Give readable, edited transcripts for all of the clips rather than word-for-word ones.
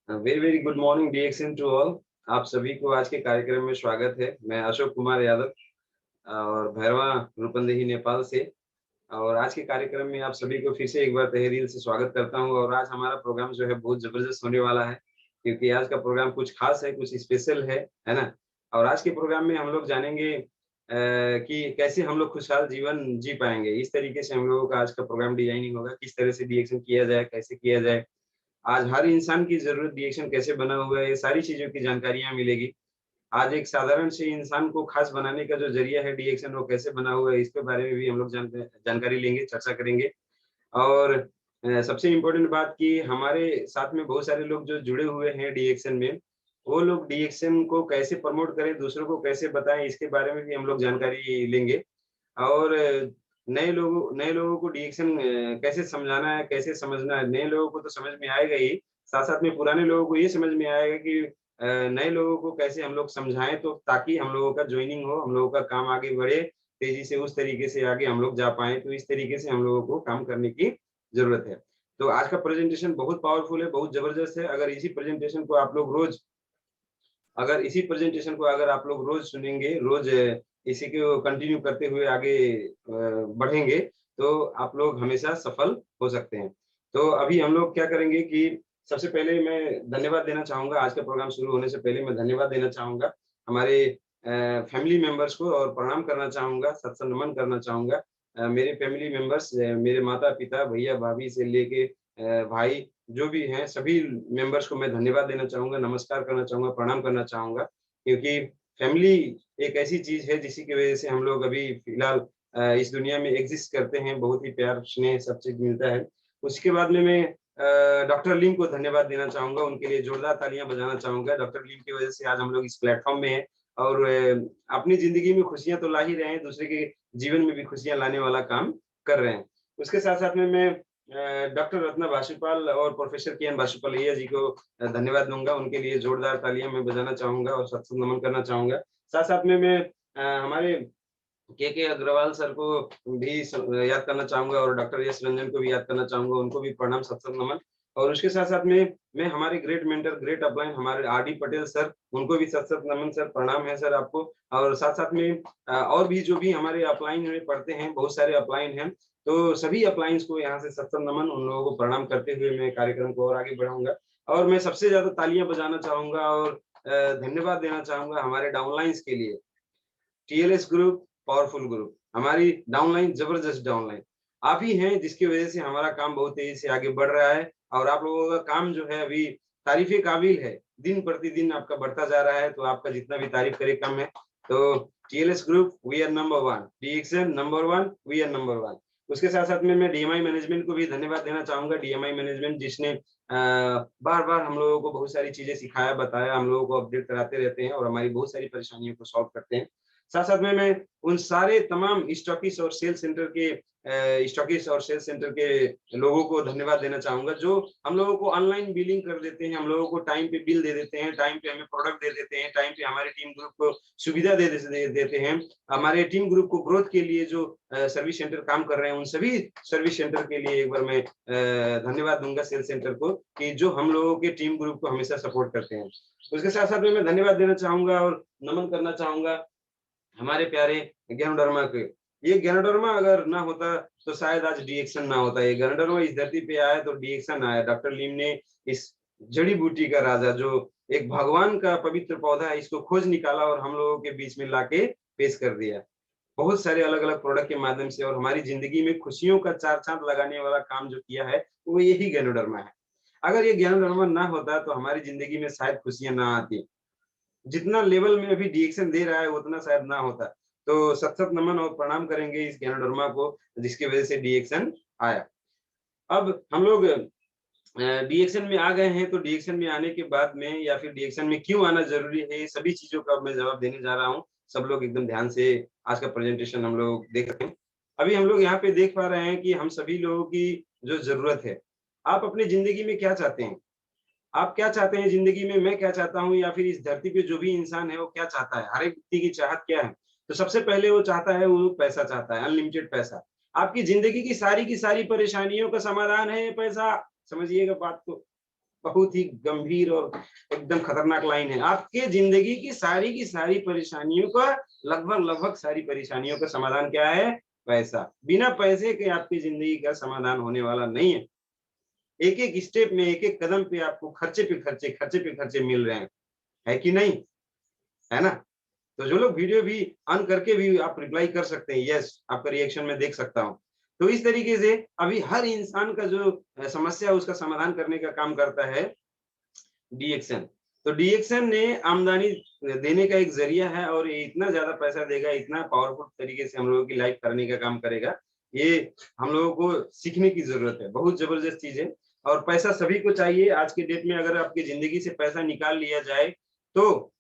Very very good morning DXN to all. आप सभी को आज के कार्यक्रम में स्वागत है। मैं अशोक कुमार यादव और भैरवा रूपंदेही नेपाल से। और आज के कार्यक्रम में आप सभी को फिर से एक बार तहे दिल से स्वागत करता हूँ। और आज हमारा प्रोग्राम जो है बहुत जबरदस्त होने वाला है, क्योंकि आज का प्रोग्राम कुछ खास है, कुछ स्पेशल है ना। और आज के प्रोग्राम में हम लोग जानेंगे कि कैसे हम लोग खुशहाल जीवन जी पाएंगे। इस तरीके से हम लोगों का आज का प्रोग्राम डिजाइनिंग होगा, किस तरह से डीएक्शन किया जाए, कैसे किया जाए, आज हर इंसान की ज़रूरत रिएक्शन कैसे बना हुआ है, ये सारी चीज़ों की जानकारियाँ मिलेगी। आज एक साधारण से इंसान को ख़ास बनाने का जो ज़रिया है रिएक्शन, वो कैसे बना हुआ है, इसके बारे में भी हम लोग जानकारी लेंगे, चर्चा करेंगे। और सबसे इम्पोर्टेंट बात कि हमारे साथ में बहुत सारे लोग जो जुड़े हुए हैं डीएक्शन में, वो लोग डीएक्शन को कैसे प्रमोट करें, दूसरों को कैसे बताएँ, इसके बारे में भी हम लोग जानकारी लेंगे। और नए लोगों को डीएक्शन कैसे समझाना है, कैसे समझना है, नए लोगों को तो समझ में आएगा ही, साथ-साथ में पुराने लोगों को ये समझ में आएगा कि नए लोगों को कैसे हम लोग समझाएँ, तो ताकि हम लोगों का जॉइनिंग हो, हम लोगों का काम आगे बढ़े, तेज़ी से उस तरीके से आगे हम लोग जा पाएँ। तो इस तरीके से हम लोगों को काम करने की ज़रूरत है। तो आज का प्रेज़ेंटेशन बहुत पावरफुल है, बहुत ज़बरदस्त है। अगर इसी प्रेजेंटेशन को अगर आप लोग रोज सुनेंगे, रोज इसी को कंटिन्यू करते हुए आगे बढ़ेंगे, तो आप लोग हमेशा सफल हो सकते हैं। तो अभी हम लोग क्या करेंगे कि सबसे पहले मैं धन्यवाद देना चाहूँगा, आज का प्रोग्राम शुरू होने से पहले मैं धन्यवाद देना चाहूँगा हमारे फैमिली मेंबर्स को, और प्रणाम करना चाहूँगा, सत्संग नमन करना चाहूँगा। मेरे फैमिली मेंबर्स, मेरे माता-पिता, भैया-भाभी से लेके भाई जो भी हैं, सभी मेंबर्स को मैं धन्यवाद देना चाहूँगा, नमस्कार करना चाहूँगा, प्रणाम करना चाहूँगा, क्योंकि फैमिली एक ऐसी चीज़ है जिसी की वजह से हम लोग अभी फिलहाल इस दुनिया में एग्ज़िस्ट करते हैं, बहुत ही प्यार, स्नेह सब चीज़ मिलता है। उसके बाद में मैं डॉक्टर लीम को धन्यवाद देना चाहूँगा, उनके लिए जोरदार तालियाँ बजाना चाहूँगा। डॉक्टर लीम की वजह से आज हम लोग इस प्लेटफ़ॉर्म में हैं और अपनी ज़िंदगी में खुशियाँ तो ला ही रहे हैं, दूसरे के जीवन में भी खुशियाँ लाने वाला काम कर रहे हैं। उसके साथ-साथ में मैं डॉक्टर रत्ना बासुपाल और प्रोफेसर के एन बासुपालैया जी को धन्यवाद दूँगा, उनके लिए जोरदार तालियाँ मैं बजाना चाहूँगा और सत्संग नमन करना चाहूँगा। साथ-साथ में मैं हमारे के अग्रवाल सर को भी याद करना चाहूँगा और डॉक्टर एस रंजन को भी याद करना चाहूँगा, उनको भी प्रणाम, सत्संग नमन। और उसके साथ-साथ में मैं हमारे ग्रेट मेंटर, ग्रेट अपलाइन हमारे आरडी पटेल सर, उनको भी सत-सत नमन सर, प्रणाम है सर आपको। और साथ-साथ में और भी जो भी हमारे अपलाइन में पढ़ते हैं, बहुत सारे अपलाइन हैं, तो सभी अपलाइन्स को यहाँ से सत्संग नमन, उन लोगों को प्रणाम करते हुए मैं कार्यक्रम को और आगे बढ़ाऊँगा। और मैं सबसे ज़्यादा तालियाँ बजाना चाहूँगा और धन्यवाद देना चाहूँगा हमारे डाउनलाइन्स के लिए। टीएलएस ग्रुप, पावरफुल ग्रुप, हमारी डाउनलाइन जबरदस्त डाउनलाइन। आप ही हैं जिसकी वजह से हमारा काम बहुत तेज़ी से आगे बढ़ रहा है और आप लोगों का काम जो है अभी तारीफ़ काबिल है। दिन प्रतिदिन आपका बढ़ता जा रहा है, तो आपका जितना भी तारीफ़ करें कम है। तो TLS group we are number 1, DXN number 1, we are number 1। उसके साथ-साथ में मैं डीएमआई मैनेजमेंट को भी धन्यवाद देना चाहूँगा। डीएमआई मैनेजमेंट जिसने बार-बार हम लोगों को बहुत सारी चीज़ें सिखाया, बताया, हम लोगों को अपडेट कराते रहते हैं और हमारी बहुत सारी परेशानियों को सॉल्व करते हैं। साथ-साथ में मैं उन सारे तमाम स्टॉकिस्ट और सेल सेंटर के लोगों को धन्यवाद देना चाहूँगा, जो हम लोगों को ऑनलाइन बिलिंग कर देते हैं, हम लोगों को टाइम पे बिल दे देते हैं, टाइम पे हमें प्रोडक्ट दे देते हैं, टाइम पे हमारे टीम ग्रुप को सुविधा दे देते हैं। हमारे टीम ग्रुप को ग्रोथ के लिए जो सर्विस सेंटर काम कर रहे हैं, उन सभी सर्विस सेंटर के लिए एक बार मैं धन्यवाद दूँगा सेल सेंटर को, कि जो हम लोगों के टीम ग्रुप को हमेशा सपोर्ट करते हैं। उसके साथ-साथ में मैं धन्यवाद देना चाहूँगा और नमन करना चाहूँगा हमारे प्यारे ज्ञानोडर्मा के। ये ज्ञानोडर्मा अगर ना होता तो शायद आज डीएक्शन ना होता। ये ज्ञानोडर्मा इस धरती पे आया तो डीएक्शन आया। डॉक्टर लीम ने इस जड़ी-बूटी का राजा, जो एक भगवान का पवित्र पौधा है, इसको खोज निकाला और हम लोगों के बीच में लाके पेश कर दिया। बहुत सारे अलग-अलग प्रोडक्ट के माध्यम से और हमारी ज़िंदगी में खुशियों का चार चाँद लगाने वाला काम जो किया है, वो यही ज्ञानोडर्मा है। अगर ये ज्ञानोडर्मा ना होता तो हमारी ज़िंदगी में शायद खुशियाँ ना आती। जितना लेवल में अभी डिएक्शन दे रहा है उतना शायद ना होता। तो सत-सत नमन और प्रणाम करेंगे इस ज्ञानोडर्मा को, जिसकी वजह से डिएक्शन आया। अब हम लोग डिएक्शन में आ गए हैं, तो डिएक्शन में आने के बाद में या फिर डिएक्शन में क्यों आना ज़रूरी है, ये सभी चीज़ों का मैं जवाब देने जा रहा हूँ। सब लोग एकदम ध्यान से आज का प्रेज़ेंटेशन हम लोग देख रहे हैं। अभी हम लोग यहाँ पे देख पा रहे हैं कि हम सभी लोगों की जो ज़रूरत है, आप अपनी ज़िंदगी में क्या चाहते हैं? आप क्या चाहते हैं ज़िंदगी में, मैं क्या चाहता हूँ, या फिर इस धरती पे जो भी इंसान है वो क्या चाहता है? हर एक व्यक्ति की चाहत क्या है? तो सबसे पहले वो चाहता है, वो पैसा चाहता है, अनलिमिटेड पैसा। आपकी ज़िंदगी की सारी परेशानियों का समाधान है ये पैसा, समझिएगा बात को। बहुत ही गंभीर और एकदम खतरनाक लाइन है। आपके जिंदगी की सारी परेशानियों का लगभग सारी परेशानियों का समाधान क्या है? पैसा। बिना पैसे के आपकी जिंदगी का समाधान होने वाला नहीं है। एक-एक स्टेप में, एक-एक कदम पे आपको खर्चे पे खर्चे मिल रहे हैं। है कि नहीं? है ना? तो जो लोग वीडियो भी ऑन करके भी आप रिप्लाई कर सकते हैं, यस, आपका रिएक्शन मैं देख सकता हूँ। तो इस तरीके से अभी हर इंसान का जो समस्या है उसका समाधान करने का काम करता है डीएक्शन। तो डीएक्शन ने आमदनी देने का एक ज़रिया है और ये इतना ज़्यादा पैसा देगा, इतना पावरफुल तरीके से हम लोगों की लाइफ करने का काम करेगा। ये हम लोगों को सीखने की ज़रूरत है, बहुत ज़बरदस्त चीज़ है और पैसा सभी को चाहिए। आज के डेट में अगर आपकी ज़िंदगी से पैसा निकाल लिया जाए, तो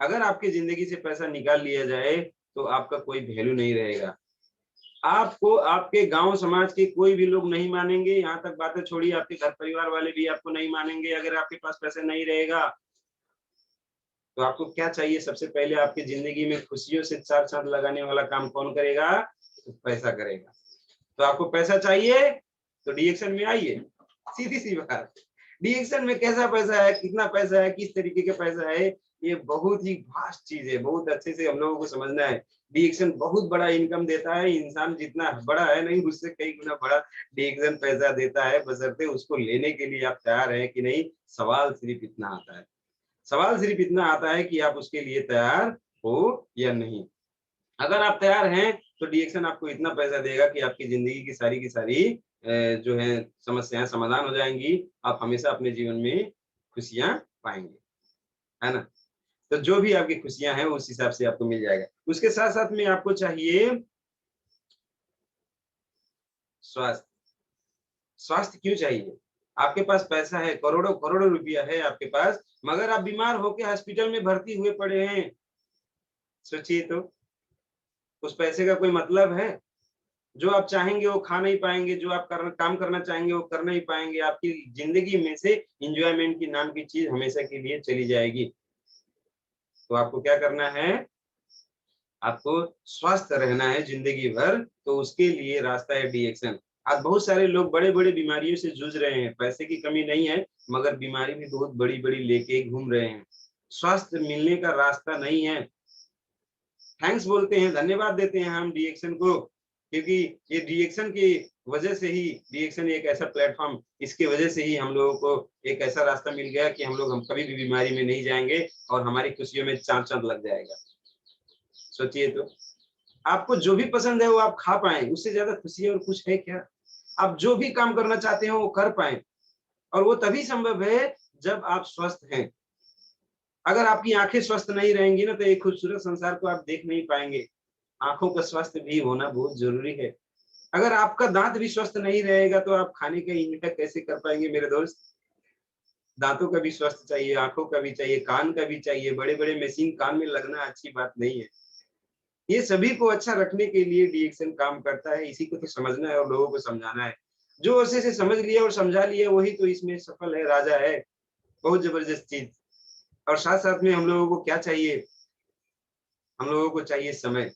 अगर आपकी ज़िंदगी से पैसा निकाल लिया जाए, तो आपका कोई वैल्यू नहीं रहेगा। आपको आपके गाँव समाज के कोई भी लोग नहीं मानेंगे, यहाँ तक बातें छोड़िए आपके घर परिवार वाले भी आपको नहीं मानेंगे अगर आपके पास पैसा नहीं रहेगा। तो आपको क्या चाहिए? सबसे पहले आपकी ज़िंदगी में खुशियों से 4 चाँद लगाने वाला काम कौन करेगा? तो पैसा करेगा। तो आपको पैसा चाहिए, तो डीएक्शन में आइए, सीधी-सी बात। डीएक्शन में कैसा पैसा है, कितना पैसा है, किस तरीके का पैसा है, ये बहुत ही वास्ट चीज़ है, बहुत अच्छे से हम लोगों को समझना है। डीएक्शन बहुत बड़ा इनकम देता है, इंसान जितना बड़ा है नहीं, उससे कई गुना बड़ा डीएक्शन पैसा देता है, बशर्ते उसको लेने के लिए आप तैयार हैं कि नहीं, सवाल सिर्फ़ इतना आता है। सवाल सिर्फ़ इतना आता है कि आप उसके लिए तैयार हो या नहीं। अगर आप तैयार हैं, तो डीएक्शन आपको इतना पैसा देगा कि आपकी ज़िंदगी की सारी जो है समस्याएँ समाधान हो जाएँगी। आप हमेशा अपने जीवन में खुशियाँ पाएँगे, है ना? तो जो भी आपकी खुशियाँ हैं, उस हिसाब से आपको मिल जाएगा। उसके साथ-साथ में आपको चाहिए स्वास्थ्य। स्वास्थ्य क्यों चाहिए? आपके पास पैसा है, करोड़ों-करोड़ों रुपया है आपके पास, मगर आप बीमार होके हॉस्पिटल में भर्ती हुए पड़े हैं। सोचिए तो, उस पैसे का कोई मतलब है? जो आप चाहेंगे वो खा नहीं पाएँगे, जो आप काम करना चाहेंगे वो कर नहीं पाएँगे, आपकी ज़िंदगी में से एन्जॉयमेंट की नाम की चीज़ हमेशा के लिए चली जाएगी। तो आपको क्या करना है? आपको स्वस्थ रहना है ज़िंदगी भर, तो उसके लिए रास्ता है डीएक्शन। आज बहुत सारे लोग बड़े-बड़े बीमारियों से जूझ रहे हैं, पैसे की कमी नहीं है, मगर बीमारी भी बहुत बड़ी-बड़ी लेके घूम रहे हैं। स्वास्थ्य मिलने का रास्ता नहीं है। थैंक्स बोलते हैं, धन्यवाद देते हैं हम डीएक्शन को, क्योंकि ये डीएक्शन की वजह से ही डीएक्शन एक ऐसा प्लेटफ़ॉर्म, इसकी वजह से ही हम लोगों को एक ऐसा रास्ता मिल गया कि हम कभी भी बीमारी में नहीं जाएँगे और हमारी खुशियों में चाँद-चाँद लग जाएगा। सोचिए तो, आपको जो भी पसंद है वो आप खा पाएँ, उससे ज़्यादा खुशी और कुछ है क्या? आप जो भी काम करना चाहते हो वो कर पाएँ और वो तभी संभव है जब आप स्वस्थ हैं। अगर आपकी आँखें स्वस्थ नहीं रहेंगी ना, तो एक खूबसूरत संसार को आप देख नहीं पाएँगे। आँखों का स्वास्थ्य भी होना बहुत ज़रूरी है। अगर आपका दाँत भी स्वस्थ नहीं रहेगा, तो आप खाने का इंटेक कैसे कर पाएँगे मेरे दोस्त? दाँतों का भी स्वास्थ्य चाहिए, आँखों का भी चाहिए, कान का भी चाहिए, बड़े-बड़े मशीन कान में लगना अच्छी बात नहीं है। ये सभी को अच्छा रखने के लिए डीएक्शन काम करता है, इसी को तो समझना है और लोगों को समझाना है। जो अच्छे से समझ लिया और समझा लिया, वही तो इसमें सफल है, राजा है। बहुत ज़बरदस्त चीज़। और साथ-साथ में हम लोगों को क्या चाहिए? हम लोगों को चाहिए समय।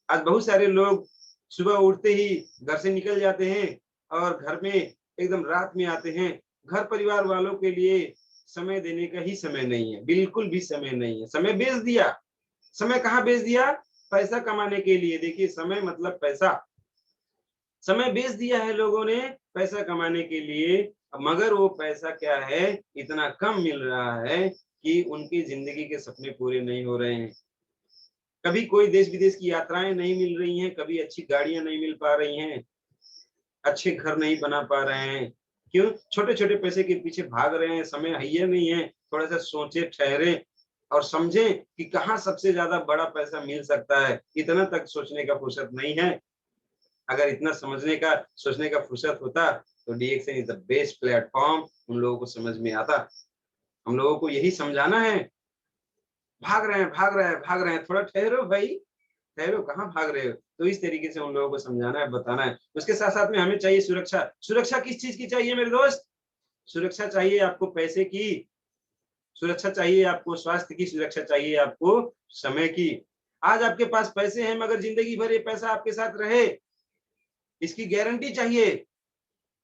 आज बहुत सारे लोग सुबह उठते ही घर से निकल जाते हैं और घर में एकदम रात में आते हैं। घर परिवार वालों के लिए समय देने का ही समय नहीं है, बिल्कुल भी समय नहीं है। समय बेच दिया। समय कहाँ बेच दिया? पैसा कमाने के लिए। देखिए, समय मतलब पैसा। समय बेच दिया है लोगों ने पैसा कमाने के लिए, मगर वो पैसा क्या है, इतना कम मिल रहा है कि उनकी ज़िंदगी के सपने पूरे नहीं हो रहे हैं। कभी कोई देश-विदेश की यात्राएँ नहीं मिल रही हैं, कभी अच्छी गाड़ियाँ नहीं मिल पा रही हैं, अच्छे घर नहीं बना पा रहे हैं। क्यों? छोटे-छोटे पैसे के पीछे भाग रहे हैं, समय हैया नहीं है। थोड़ा-सा सोचें, ठहरें और समझें कि कहाँ सबसे ज़्यादा बड़ा पैसा मिल सकता है। इतना तक सोचने का फुर्सत नहीं है। अगर इतना समझने का, सोचने का फुर्सत होता, तो डीएक्शन इज़ द बेस्ट प्लेटफ़ॉर्म, उन लोगों को समझ में आता। हम लोगों को यही समझाना है। भाग रहे हैं, थोड़ा ठहरो भई। ठहरो, कहाँ भाग रहे हो? तो इस तरीके से उन लोगों को समझाना है, बताना है। उसके साथ-साथ में हमें चाहिए सुरक्षा। सुरक्षा किस चीज़ की चाहिए मेरे दोस्त? सुरक्षा चाहिए आपको पैसे की, सुरक्षा चाहिए आपको स्वास्थ्य की, सुरक्षा चाहिए आपको समय की। आज आपके पास पैसे हैं, मगर ज़िंदगी भर ये पैसा आपके साथ रहे, इसकी गारंटी चाहिए।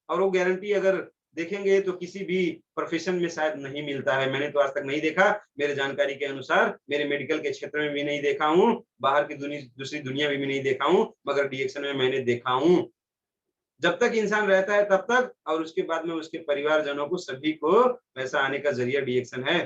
और वो गारंटी अगर देखेंगे तो किसी भी प्रोफेशन में शायद नहीं मिलता है। मैंने तो आज तक नहीं देखा, मेरे जानकारी के अनुसार, मेरे मेडिकल के क्षेत्र में भी नहीं देखा हूँ, बाहर की दूसरी दुनिया में भी नहीं देखा हूँ, मगर डीएक्शन में मैंने देखा हूँ। जब तक इंसान रहता है तब तक, और उसके बाद में उसके परिवारजनों को सभी को पैसा आने का ज़रिया डीएक्शन है।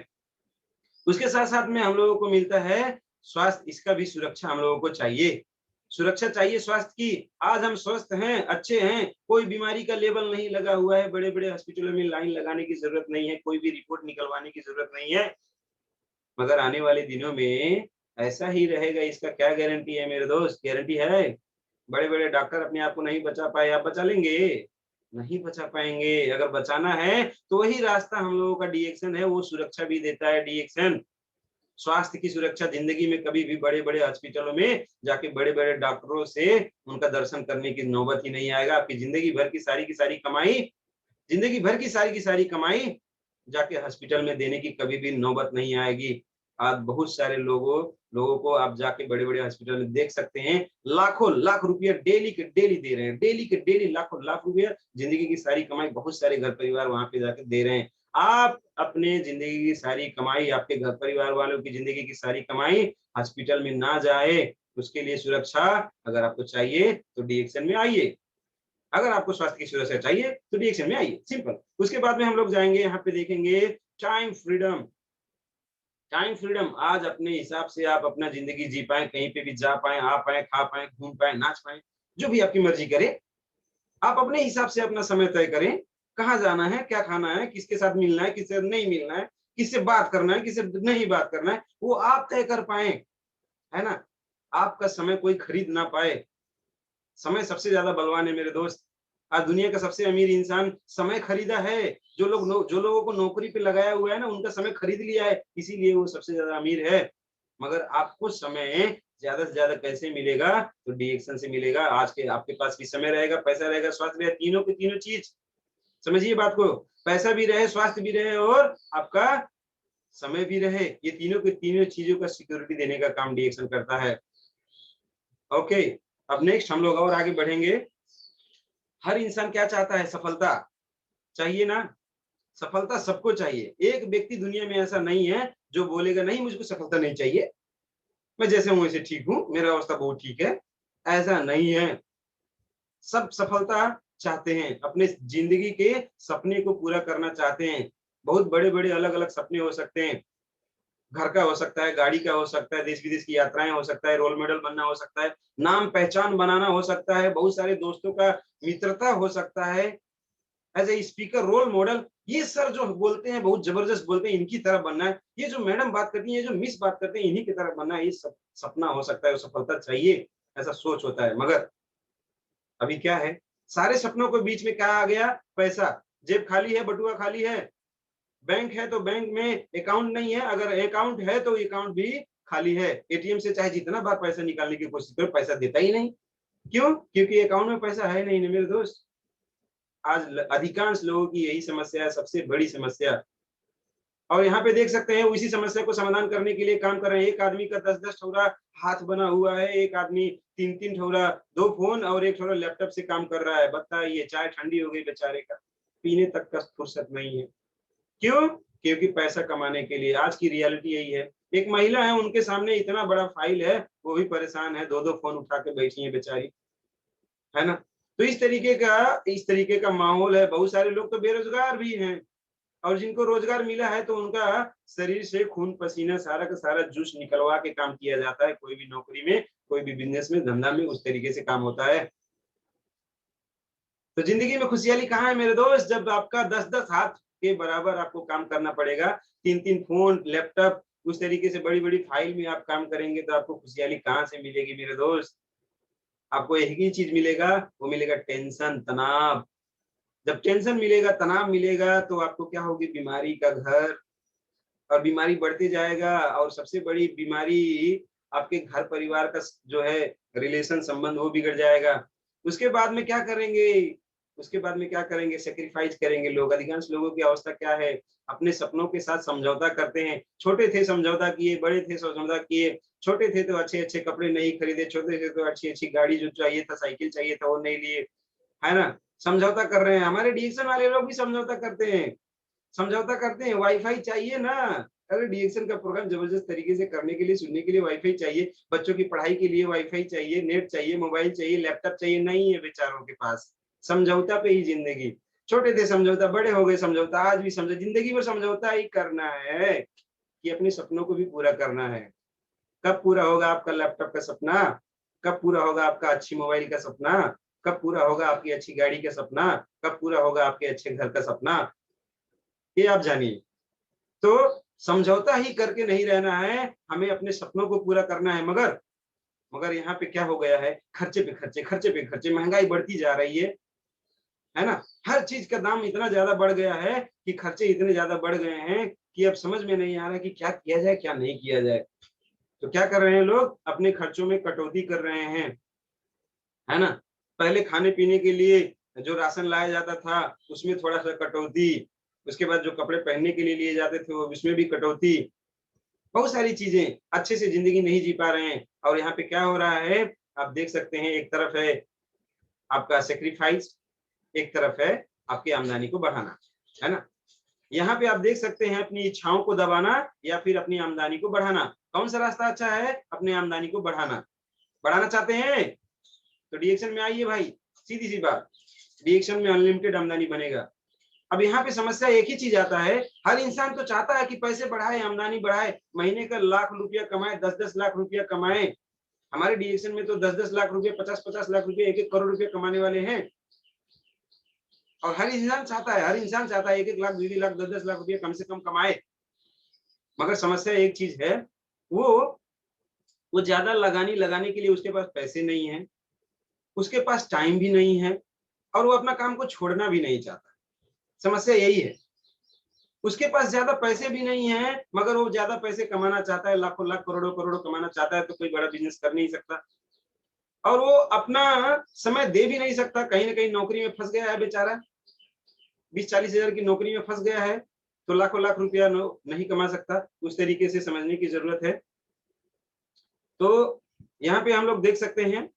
उसके साथ-साथ में हम लोगों को मिलता है स्वास्थ्य, इसका भी सुरक्षा हम लोगों को चाहिए। सुरक्षा चाहिए स्वास्थ्य की। आज हम स्वस्थ हैं, अच्छे हैं, कोई बीमारी का लेबल नहीं लगा हुआ है, बड़े-बड़े हॉस्पिटलों में लाइन लगाने की ज़रूरत नहीं है, कोई भी रिपोर्ट निकलवाने की ज़रूरत नहीं है। मगर आने वाले दिनों में ऐसा ही रहेगा, इसका क्या गारंटी है मेरे दोस्त? गारंटी है? बड़े-बड़े डॉक्टर अपने आप को नहीं बचा पाए, आप बचा लेंगे? नहीं बचा पाएँगे। अगर बचाना है, तो वही रास्ता हम लोगों का डीएक्शन है, वो सुरक्षा भी देता है डीएक्शन। स्वास्थ्य की सुरक्षा, ज़िंदगी में कभी भी बड़े-बड़े हॉस्पिटलों में जाके बड़े-बड़े डॉक्टरों से उनका दर्शन करने की नौबत ही नहीं आएगा। आपकी ज़िंदगी भर की सारी कमाई, ज़िंदगी भर की सारी कमाई जाके हॉस्पिटल में देने की कभी भी नौबत नहीं आएगी। आज बहुत सारे लोगों लोगों को आप जाके बड़े-बड़े हॉस्पिटल में देख सकते हैं, लाखों लाख रुपया डेली के डेली दे रहे हैं। डेली के डेली लाखों लाख रुपया, ज़िंदगी की सारी कमाई बहुत सारे घर परिवार वहाँ पे जाके दे रहे हैं। आप अपने ज़िंदगी की सारी कमाई, आपके घर परिवार वालों की ज़िंदगी की सारी कमाई हॉस्पिटल में ना जाए, उसके लिए सुरक्षा अगर आपको चाहिए तो डीएक्शन में आइए। अगर आपको स्वास्थ्य की सुरक्षा चाहिए तो डीएक्शन में आइए, सिंपल। उसके बाद में हम लोग जाएँगे, यहाँ पे देखेंगे टाइम फ्रीडम। टाइम फ्रीडम, आज अपने हिसाब से आप अपना ज़िंदगी जी पाएँ, कहीं पे भी जा पाएँ, आ पाएँ, खा पाएँ, घूम पाएँ, नाच पाएँ, जो भी आपकी मर्ज़ी करे। आप अपने हिसाब से अपना समय तय करें, कहाँ जाना है, क्या खाना है, किसके साथ मिलना है, किससे नहीं मिलना है, किससे बात करना है, किससे नहीं बात करना है, वो आप तय कर पाएँ, है ना? आपका समय कोई खरीद ना पाए। समय सबसे ज़्यादा बलवान है मेरे दोस्त। आज दुनिया का सबसे अमीर इंसान समय खरीदा है। जो लोगों को नौकरी पे लगाया हुआ है ना, उनका समय खरीद लिया है, इसीलिए वो सबसे ज़्यादा अमीर है। मगर आपको समय ज़्यादा से ज़्यादा कैसे मिलेगा? तो डीएक्शन से मिलेगा। आज के आपके पास भी समय रहेगा, पैसा रहेगा, स्वास्थ्य रहेगा, तीनों की तीनों चीज़। समझिए बात को। पैसा भी रहे, स्वास्थ्य भी रहे और आपका समय भी रहे। ये तीनों की तीनों चीज़ों का सिक्योरिटी देने का काम डीएक्शन करता है। ओके, अब नेक्स्ट हम लोग और आगे बढ़ेंगे। हर इंसान क्या चाहता है? सफलता। चाहिए ना? सफलता सबको चाहिए। एक व्यक्ति दुनिया में ऐसा नहीं है जो बोलेगा नहीं मुझको सफलता नहीं चाहिए, मैं जैसे हूँ वैसे ठीक हूँ, मेरा अवस्था बहुत ठीक है। ऐसा नहीं है। सब सफलता चाहते हैं, अपने ज़िंदगी के सपने को पूरा करना चाहते हैं। बहुत बड़े-बड़े अलग-अलग सपने हो सकते हैं। घर का हो सकता है, गाड़ी का हो सकता है, देश-विदेश की यात्राएँ हो सकता है, रोल मॉडल बनना हो सकता है, नाम-पहचान बनाना हो सकता है, बहुत सारे दोस्तों का मित्रता हो सकता है। As a speaker, role model, ये सर जो बोलते हैं बहुत ज़बरदस्त बोलते हैं, इनकी तरह बनना है। ये जो मैडम बात करती हैं, ये जो मिस बात करते हैं, इन्हीं की तरह बनना है, ये सपना हो सकता है, सफलता चाहिए, ऐसा सोच होता है। मगर अभी क्या है, सारे सपनों के बीच में क्या आ गया? पैसा। जेब खाली है, बटुआ खाली है। बैंक है तो बैंक में अकाउंट नहीं है, अगर अकाउंट है तो अकाउंट भी खाली है। एटीएम से चाहे जितना बार पैसा निकालने की कोशिश करो, पैसा देता ही नहीं। क्यों? क्योंकि अकाउंट में पैसा है नहीं ना मेरे दोस्त। आज अधिकांश लोगों की यही समस्या है, सबसे बड़ी समस्या। और यहाँ पे देख सकते हैं उसी समस्या को समाधान करने के लिए काम कर रहे हैं। एक आदमी का 10-10 ठौरा हाथ बना हुआ है, एक आदमी 3-3 ठौरा, 2 फ़ोन और 1 ठौरा लैपटॉप से काम कर रहा है। बताइए, चाय ठंडी हो गई बेचारे का, पीने तक का फुर्सत नहीं है। क्यों? क्योंकि पैसा कमाने के लिए। आज की रियलिटी यही है। एक महिला है, उनके सामने इतना बड़ा फाइल है, वो भी परेशान है, 2-2 फ़ोन उठा के बैठी हैं बेचारी, है ना? तो इस तरीके का माहौल है। बहुत सारे लोग तो बेरोज़गार भी हैं। और जिनको रोजगार मिला है तो उनका शरीर से खून पसीना सारा का सारा जूस निकलवा के काम किया जाता है। कोई भी नौकरी में, कोई भी बिज़नेस में, धंधा में उस तरीके से काम होता है। तो ज़िंदगी में खुशहाली कहाँ है मेरे दोस्त? जब आपका 10-10 हाथ के बराबर आपको काम करना पड़ेगा, 3-3 फ़ोन, लैपटॉप, उस तरीके से बड़ी-बड़ी फाइल में आप काम करेंगे तो आपको खुशहाली कहाँ से मिलेगी मेरे दोस्त? आपको एक ही चीज़ मिलेगा, वो मिलेगा टेंशन, तनाव। जब टेंशन मिलेगा, तनाव मिलेगा तो आपको क्या होगी? बीमारी का घर। और बीमारी बढ़ते जाएगा और सबसे बड़ी बीमारी आपके घर परिवार का जो है रिलेशन संबंध वो बिगड़ जाएगा। उसके बाद में क्या करेंगे? उसके बाद में क्या करेंगे? सैक्रिफाइस करेंगे लोग। अधिकांश लोगों की अवस्था क्या है? अपने सपनों के साथ समझौता करते हैं। छोटे थे समझौता किए, बड़े थे समझौता किए। छोटे थे तो अच्छे-अच्छे कपड़े नहीं खरीदे, छोटे थे तो अच्छी-अच्छी गाड़ी जो चाहिए था, साइकिल चाहिए था वो नहीं लिए, है ना? समझौता कर रहे हैं, हमारे डीएक्शन वाले लोग भी समझौता करते हैं, समझौता करते हैं। वाईफाई चाहिए ना, अरे डीएक्शन का प्रोग्राम जबरदस्त तरीके से करने के लिए, सुनने के लिए वाईफाई चाहिए, बच्चों की पढ़ाई के लिए वाईफाई चाहिए, नेट चाहिए, मोबाइल चाहिए, लैपटॉप चाहिए, नहीं है बेचारों के पास। समझौता पे ही जिंदगी। छोटे थे समझौता, बड़े हो गए समझौता, आज भी समझौता, जिंदगी भर समझौता ही करना है कि अपने सपनों को भी पूरा करना है। कब पूरा होगा आपका लैपटॉप का सपना? कब पूरा होगा आपका अच्छी मोबाइल का सपना? कब पूरा होगा आपकी अच्छी गाड़ी का सपना? कब पूरा होगा आपके अच्छे घर का सपना? ये आप जानिए। तो समझौता ही करके नहीं रहना है, हमें अपने सपनों को पूरा करना है। मगर यहाँ पे क्या हो गया है, खर्चे पे खर्चे, खर्चे पे खर्चे, महंगाई बढ़ती जा रही है ना? हर चीज का दाम इतना ज्यादा बढ़ गया है कि खर्चे इतने ज्यादा बढ़ गए हैं कि अब समझ में नहीं आ रहा कि क्या किया जाए, क्या नहीं किया जाए। तो क्या कर रहे हैं लोग, अपने खर्चों में कटौती कर रहे हैं, है ना? पहले खाने-पीने के लिए जो राशन लाया जाता था, उसमें थोड़ा-सा कटौती, उसके बाद जो कपड़े पहनने के लिए लिए जाते थे, वो उसमें भी कटौती। बहुत सारी चीज़ें, अच्छे से ज़िंदगी नहीं जी पा रहे हैं और यहाँ पे क्या हो रहा है, आप देख सकते हैं, एक तरफ है आपका सैक्रिफाइस, एक तरफ है आपकी आमदनी को बढ़ाना, है ना? यहाँ पे आप देख सकते हैं अपनी इच्छाओं को दबाना या फिर अपनी आमदनी को बढ़ाना। कौन-सा रास्ता अच्छा है? अपनी आमदनी को बढ़ाना। बढ़ाना चाहते हैं? तो डीएक्शन में आइए भाई, सीधी-सी बात। डीएक्शन में अनलिमिटेड आमदनी बनेगा। अब यहाँ पे समस्या एक ही चीज़ आता है, हर इंसान तो चाहता है कि पैसे बढ़ाए, आमदनी बढ़ाए, महीने का लाख रुपया कमाए, 10-10 लाख रुपया कमाए। हमारे डीएक्शन में तो 10-10 लाख रुपए, 50-50 लाख रुपए, 1-1 करोड़ रुपए कमाने वाले हैं। और हर इंसान चाहता है 1-1 लाख, 2-2 लाख, 10-10 लाख रुपए कम से कम कमाए। मगर समस्या एक चीज़ है, वो वो ज़्यादा लगाने के लिए उसके पास पैसे नहीं हैं, उसके पास टाइम भी नहीं है और वो अपना काम को छोड़ना भी नहीं चाहता। समस्या यही है। उसके पास ज़्यादा पैसे भी नहीं हैं, मगर वो ज़्यादा पैसे कमाना चाहता है, लाखों लाख, करोड़ों-करोड़ों कमाना चाहता है, तो कोई बड़ा बिज़नेस कर नहीं सकता। और वो अपना समय दे भी नहीं सकता, कहीं न कहीं नौकरी में फँस गया है बेचारा। 20-40 हज़ार की नौकरी में फँस गया है, तो लाखों लाख रुपया नहीं कमा सकता। उस तरीके से समझने की ज़रूरत है। तो यहाँ पे हम लोग देख सकते हैं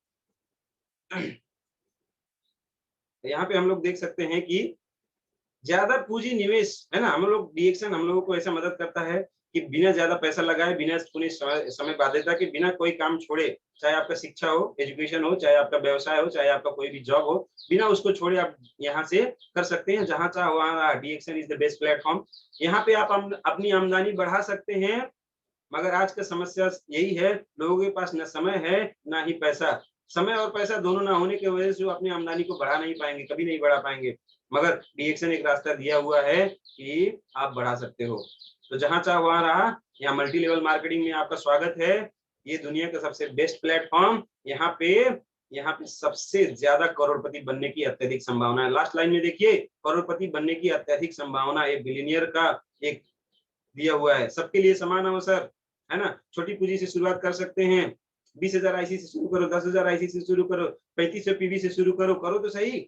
यहाँ पे हम लोग देख सकते हैं कि ज़्यादा पूँजी निवेश, है ना? हम लोग डीएक्शन हम लोगों को ऐसा मदद करता है कि बिना ज़्यादा पैसा लगाए, बिना पूरी समय समय बाध्यता के, बिना कोई काम छोड़े, चाहे आपका शिक्षा हो, एजुकेशन हो, चाहे आपका व्यवसाय हो, चाहे आपका कोई भी जॉब हो, बिना उसको छोड़े आप यहाँ से कर सकते हैं, जहाँ चाहो वहाँ। डीएक्शन इज़ द बेस्ट प्लेटफ़ॉर्म। यहाँ पे आप अपनी आमदनी बढ़ा सकते हैं, मगर आज का समस्या यही है, लोगों के पास ना समय है, ना ही पैसा। समय और पैसा दोनों ना होने की वजह से वो अपनी आमदनी को बढ़ा नहीं पाएँगे, कभी नहीं बढ़ा पाएँगे। मगर डीएक्शन एक रास्ता दिया हुआ है कि आप बढ़ा सकते हो। तो जहाँ चाहो वहाँ रहा, यहाँ मल्टी लेवल मार्केटिंग में आपका स्वागत है। ये दुनिया का सबसे बेस्ट प्लेटफ़ॉर्म, यहाँ पे सबसे ज़्यादा करोड़पति बनने की अत्यधिक संभावना है। लास्ट लाइन में देखिए, करोड़पति बनने की अत्यधिक संभावना, एक बिलियनियर का एक दिया हुआ है। सबके लिए समान अवसर, है ना? छोटी पूँजी से शुरुआत कर सकते हैं। 20,000 आईसी से शुरू करो, 10,000 आईसी से शुरू करो, 3500 पीवी से शुरू करो, करो तो सही।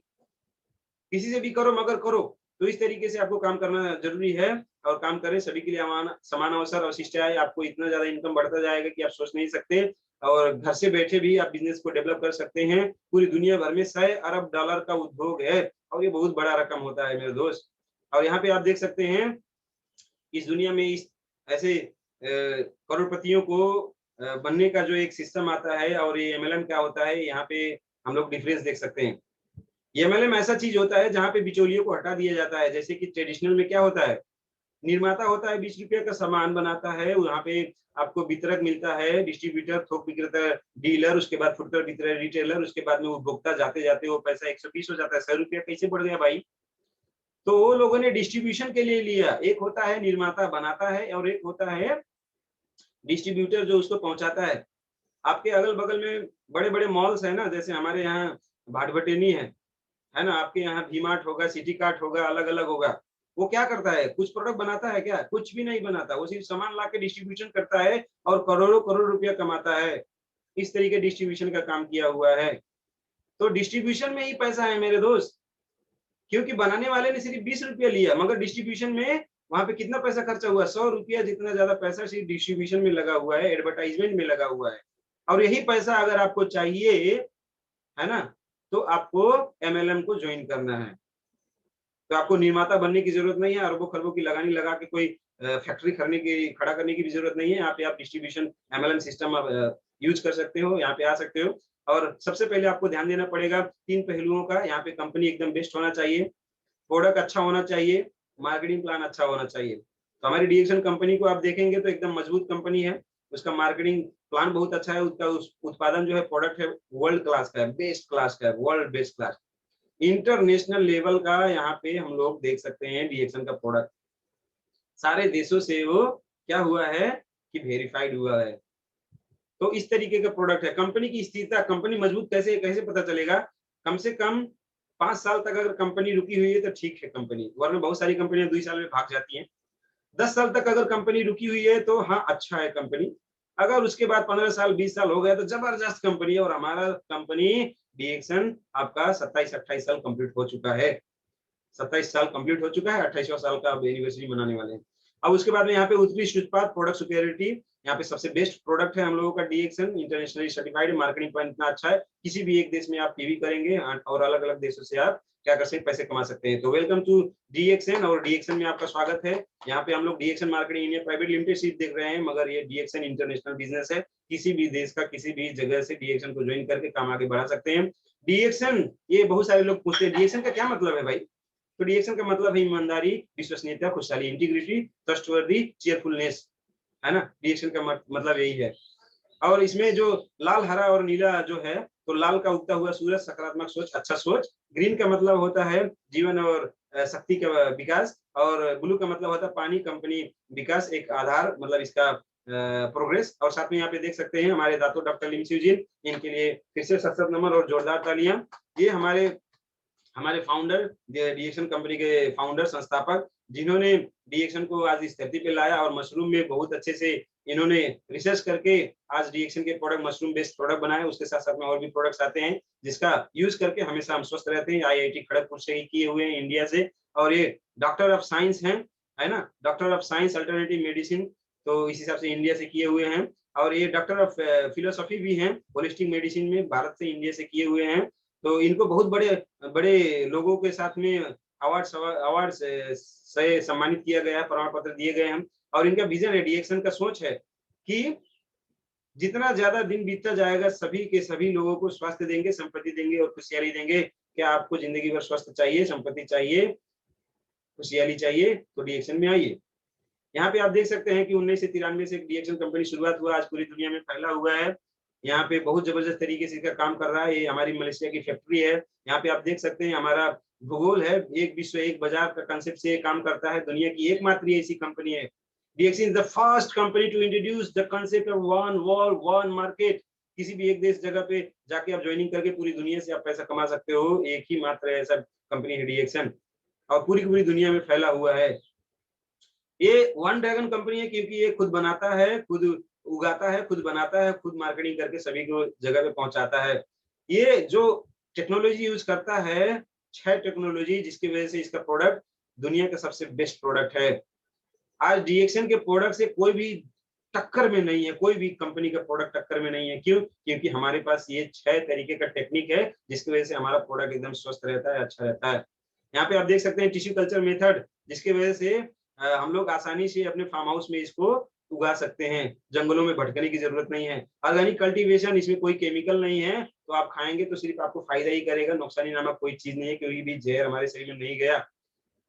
किसी से भी करो मगर करो। तो इस तरीके से आपको काम करना ज़रूरी है और काम करें, सभी के लिए समान अवसर और शिष्टाचार, आपको इतना ज़्यादा इनकम बढ़ता जाएगा कि आप सोच नहीं सकते और घर से बैठे भी आप बिज़नेस को डेवलप कर सकते हैं। पूरी दुनिया भर में 100 अरब डॉलर का उद्योग है और ये बहुत बड़ा रकम होता है मेरे दोस्त। और यहाँ पे आप देख सकते हैं इस दुनिया में इस ऐसे करोड़पतियों को बनने का जो एक सिस्टम आता है और ये एमएलएम क्या होता है, यहाँ पे हम लोग डिफरेंस देख सकते हैं। ये एमएलएम ऐसा चीज़ होता है जहाँ पे बिचौलियों को हटा दिया जाता है। जैसे कि ट्रेडिशनल में क्या होता है, निर्माता होता है, ₹20 का सामान बनाता है, वहाँ पे आपको वितरक मिलता है, डिस्ट्रीब्यूटर, थोक विक्रेता, डीलर, उसके बाद फुटकर विक्रेता, रिटेलर, उसके बाद में उपभोक्ता, जाते-जाते वो पैसा 120 हो जाता है। ₹100 कैसे बढ़ गया भाई? तो वो लोगों ने डिस्ट्रीब्यूशन के लिए लिया। एक होता है निर्माता बनाता है और एक होता है डिस्ट्रीब्यूटर जो उसको पहुँचाता है। आपके अगल-बगल में बड़े-बड़े मॉल्स हैं ना, जैसे हमारे यहाँ भाट-बटेनी है ना? आपके यहाँ वी मार्ट होगा, सिटी कार्ट होगा, अलग-अलग होगा। वो क्या करता है? कुछ प्रोडक्ट बनाता है क्या? कुछ भी नहीं बनाता। वो सिर्फ सामान लाके डिस्ट्रीब्यूशन करता है और करोड़ों-करोड़ रुपया कमाता है। इस तरीके डिस्ट्रीब्यूशन का काम किया हुआ है। तो डिस्ट्रीब्यूशन में ही पैसा है मेरे दोस्त। क्योंकि बनाने वाले ने सिर्फ ₹20 लिया, मगर डिस्ट्रीब्यूशन में वहाँ पे कितना पैसा खर्चा हुआ? ₹100 जितना ज़्यादा पैसा सिर्फ डिस्ट्रीब्यूशन में लगा हुआ है, एडवर्टाइज़मेंट में लगा हुआ है। और यही पैसा अगर आपको चाहिए, है ना? तो आपको एमएलएम को ज्वाइन करना है। तो आपको निर्माता बनने की जरूरत नहीं है, अरबों खरबों की लगानी लगा के कोई फैक्ट्री खड़ा करने की भी जरूरत नहीं है। यहाँ पे आप डिस्ट्रीब्यूशन एमएलएम सिस्टम आप यूज कर सकते हो, यहाँ पे आ सकते हो। और सबसे पहले आपको ध्यान देना पड़ेगा 3 पहलुओं का। यहाँ पे कंपनी एकदम बेस्ट होना चाहिए, प्रोडक्ट अच्छा होना चाहिए, मार्केटिंग प्लान अच्छा होना चाहिए। तो हमारी डीएक्सन कंपनी को आप देखेंगे तो एकदम मजबूत कंपनी है, उसका मार्केटिंग प्लान बहुत अच्छा है, उसका उत्पादन जो है प्रोडक्ट है वर्ल्ड क्लास का है, बेस्ट क्लास का है, world best class, international level का। यहाँ पे हम लोग देख सकते हैं डीएक्सन का प्रोडक्ट सारे देशों से वो क्या हुआ है कि वेरीफाइड हुआ है। तो इस तरीके का प्रोडक्ट है। कंपनी की स्थिरता, कंपनी मजबूत कैसे कैसे पता चलेगा? कम से कम 5 साल तक अगर कंपनी रुकी हुई है तो ठीक है कंपनी, वरना बहुत सारी कंपनियां 2 साल में भाग जाती हैं। 10 साल तक अगर कंपनी रुकी हुई है तो हाँ अच्छा है कंपनी। अगर उसके बाद 15 साल 20 साल हो गया तो जबरदस्त कंपनी है। और हमारा कंपनी डीएक्सन आपका 27-28 साल कंप्लीट हो चुका है, 27 साल कंप्लीट हो चुका है, 28वां साल का अब एनिवर्सरी मनाने वाले हैं। अब उसके बाद में यहाँ पे उत्कृष्ट उत्पाद, प्रोडक्ट सुपेरियरिटी, यहाँ पे सबसे बेस्ट प्रोडक्ट है हम लोगों का डीएक्सन, इंटरनेशनली सर्टिफाइड, मार्केटिंग प्लान इतना अच्छा है, किसी भी एक देश में आप पीवी करेंगे और अलग अलग देशों से आप क्या कर सकते हैं, पैसे कमा सकते हैं। तो वेलकम टू डीएक्सन, और डीएक्सन में आपका स्वागत है। यहाँ पे हम लोग DXN marketing India private limited सीट देख रहे हैं, मगर ये डीएक्सन इंटरनेशनल बिजनेस है, किसी भी देश का किसी भी जगह से डीएक्सन को ज्वाइन करके काम आगे बढ़ा सकते हैं। डीएक्सन, ये बहुत सारे लोग पूछते हैं डीएक्सन का क्या मतलब है भाई? तो डीएक्सन का मतलब है ईमानदारी, विश्वसनीयता, खुशहाली, इंटीग्रिटी, ट्रस्टवर्दी, चेयरफुलनेस, है ना? डीएक्सन का मतलब यही है। और इसमें जो लाल, हरा और नीला जो है, तो लाल का उगता हुआ सूरज, सकारात्मक सोच, अच्छा सोच। ग्रीन का मतलब होता है जीवन और शक्ति का विकास, और ब्लू का मतलब होता है पानी, कंपनी, विकास, एक आधार, मतलब इसका प्रोग्रेस। और साथ में यहाँ पे देख सकते हैं हमारे दातो डॉक्टर लिमसी जी, इनके लिए फिर से 7 नंबर और जोरदार तालियां। ये हमारे हमारे फाउंडर, डीएक्सन कंपनी के फाउंडर, संस्थापक, जिन्होंने डीएक्सन को आज इस धरती पे लाया, और मशरूम में बहुत अच्छे से इन्होंने रिसर्च करके आज डीएक्सन के प्रोडक्ट मशरूम बेस्ड प्रोडक्ट बनाए। उसके साथ साथ में और भी प्रोडक्ट्स आते हैं जिसका यूज करके हमेशा हम स्वस्थ रहते हैं। आईआईटी खड़गपुर से ही किए हुए हैं, इंडिया से, और ये डॉक्टर ऑफ साइंस हैं, है ना? Doctor of science alternative medicine, तो इस हिसाब से इंडिया से किए हुए हैं। और ये डॉक्टर ऑफ फिलोसॉफी भी हैं, होलिस्टिक मेडिसिन में, भारत से, इंडिया से किए हुए हैं। तो इनको बहुत बड़े बड़े लोगों के साथ में अवार्ड से सम्मानित किया गया है, प्रमाण पत्र दिए गए हैं। और इनका विजन है, डीएक्सन का सोच है कि जितना ज्यादा दिन बीतता जाएगा, सभी के सभी लोगों को स्वास्थ्य देंगे, संपत्ति देंगे और खुशहाली देंगे। क्या आपको जिंदगी भर स्वास्थ्य चाहिए, संपत्ति चाहिए, खुशहाली चाहिए, तो डीएक्सन में आइए। यहाँ पे आप देख सकते हैं कि 1993 से डीएक्सन कंपनी शुरुआत हुआ, आज पूरी दुनिया में फैला हुआ है। यहाँ पे बहुत जबरदस्त तरीके से इसका काम कर रहा है। ये हमारी मलेशिया की फैक्ट्री है। यहाँ पे आप देख सकते हैं हमारा भूगोल है, एक विश्व एक बाजार का कंसेप्ट से काम करता है। दुनिया की एकमात्र ऐसी कंपनी है। DXN is the first company to introduce the concept of one world one market. किसी भी एक देश जगह पे जाके आप ज्वाइनिंग करके पूरी दुनिया से आप पैसा कमा सकते हो। एक ही मात्र ऐसा कंपनी है डीएक्सन, और पूरी की पूरी दुनिया में फैला हुआ है। ये वन ड्रैगन कंपनी है क्योंकि ये खुद बनाता है, खुद उगाता है, खुद बनाता है, खुद मार्केटिंग करके सभी को जगह पे पहुंचाता है। ये जो टेक्नोलॉजी यूज करता है, 6 टेक्नोलॉजी, जिसकी वजह से इसका प्रोडक्ट दुनिया का सबसे बेस्ट प्रोडक्ट है। आज डीएक्सन के प्रोडक्ट से कोई भी टक्कर में नहीं है, कोई भी कंपनी का प्रोडक्ट टक्कर में नहीं है। क्यों? क्योंकि हमारे पास ये 6 तरीके का टेक्निक है, जिसकी वजह से हमारा प्रोडक्ट एकदम स्वस्थ रहता है, अच्छा रहता है। यहाँ पे आप देख सकते हैं टिश्यू कल्चर मेथड, जिसकी वजह से हम लोग आसानी से अपने फार्म हाउस में इसको उगा सकते हैं, जंगलों में भटकने की जरूरत नहीं है। ऑर्गेनिक कल्टीवेशन, इसमें कोई केमिकल नहीं है, तो आप खाएंगे तो सिर्फ आपको फायदा ही करेगा, नुकसानी नामक कोई चीज नहीं है, कोई भी जहर हमारे शरीर में नहीं गया।